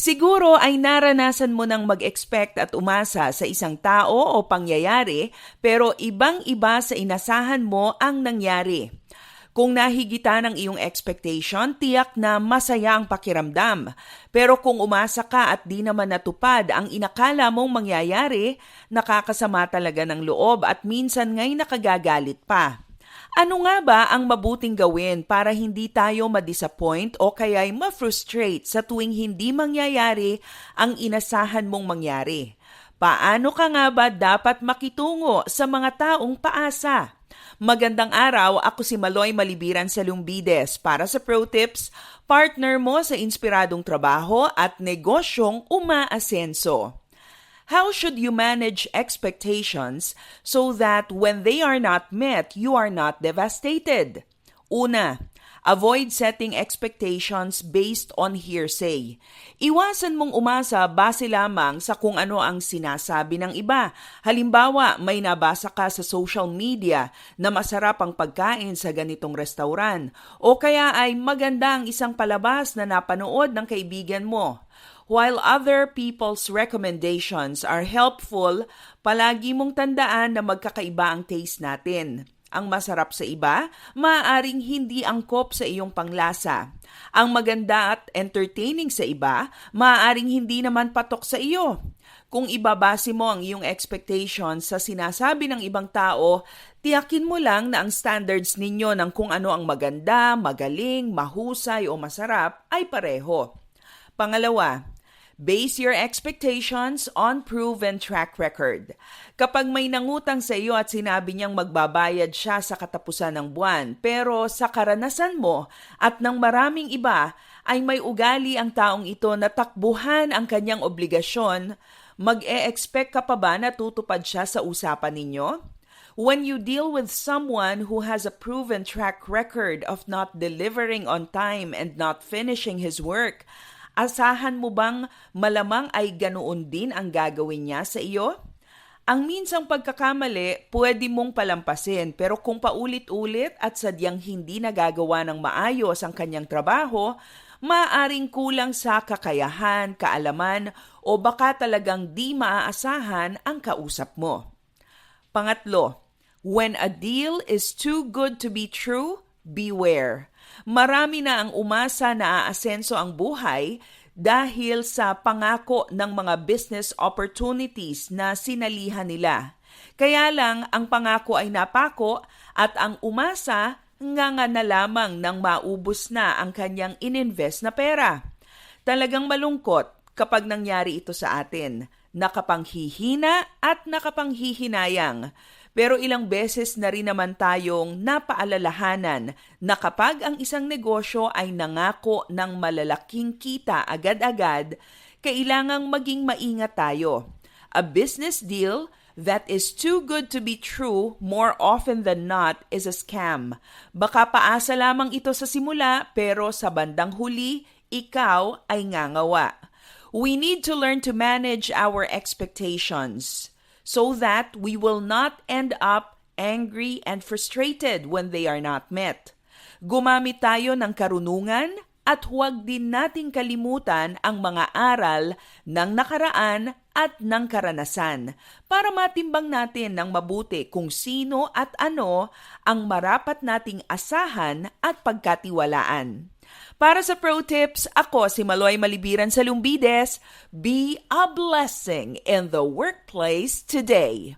Siguro ay naranasan mo nang mag-expect at umasa sa isang tao o pangyayari pero ibang-iba sa inasahan mo ang nangyari. Kung nahigitan ang iyong expectation, tiyak na masaya ang pakiramdam. Pero kung umasa ka at di naman natupad ang inakala mong mangyayari, nakakasama talaga ng loob at minsan nga'y nakagagalit pa. Ano nga ba ang mabuting gawin para hindi tayo ma-disappoint o kaya'y ma-frustrate sa tuwing hindi mangyayari ang inasahan mong mangyari? Paano ka nga ba dapat makitungo sa mga taong paasa? Magandang araw, ako si Maloy Malibiran sa Lumbides para sa Pro Tips, partner mo sa inspiradong trabaho at negosyong umaasenso. How should you manage expectations so that when they are not met, you are not devastated? Una, avoid setting expectations based on hearsay. Iwasan mong umasa base lamang sa kung ano ang sinasabi ng iba. Halimbawa, may nabasa ka sa social media na masarap ang pagkain sa ganitong restauran o kaya ay maganda ang isang palabas na napanood ng kaibigan mo. While other people's recommendations are helpful, palagi mong tandaan na magkakaiba ang taste natin. Ang masarap sa iba, maaaring hindi angkop sa iyong panglasa. Ang maganda at entertaining sa iba, maaaring hindi naman patok sa iyo. Kung ibabase mo ang iyong expectations sa sinasabi ng ibang tao, tiyakin mo lang na ang standards ninyo ng kung ano ang maganda, magaling, mahusay o masarap ay pareho. Pangalawa, base your expectations on proven track record. Kapag may nangutang sa iyo at sinabi niyang magbabayad siya sa katapusan ng buwan, pero sa karanasan mo at ng maraming iba ay may ugali ang taong ito na takbuhan ang kanyang obligasyon, mag-e-expect ka pa ba na tutupad siya sa usapan ninyo? When you deal with someone who has a proven track record of not delivering on time and not finishing his work, asahan mo bang malamang ay ganoon din ang gagawin niya sa iyo? Ang minsang pagkakamali, pwede mong palampasin pero kung paulit-ulit at sadyang hindi nagagawa ng maayos ang kanyang trabaho, maaaring kulang sa kakayahan, kaalaman o baka talagang di maaasahan ang kausap mo. Pangatlo, when a deal is too good to be true, beware. Marami na ang umasa na aasenso ang buhay dahil sa pangako ng mga business opportunities na sinalihan nila. Kaya lang ang pangako ay napako at ang umasa nga na lamang nang maubos na ang kanyang ininvest na pera. Talagang malungkot kapag nangyari ito sa atin. Nakapanghihina at nakapanghihinayang. Pero ilang beses na rin naman tayong napaalalahanan na kapag ang isang negosyo ay nangako ng malalaking kita agad-agad, kailangang maging maingat tayo. A business deal that is too good to be true more often than not is a scam. Baka paasa lamang ito sa simula pero sa bandang huli, ikaw ay ngangawa. We need to learn to manage our expectations so that we will not end up angry and frustrated when they are not met. Gumamit tayo ng karunungan at huwag din nating kalimutan ang mga aral ng nakaraan at ng karanasan para matimbang natin ng mabuti kung sino at ano ang marapat nating asahan at pagkatiwalaan. Para sa Pro Tips, ako si Maloy Malibiran sa Lumbides. Be a blessing in the workplace today.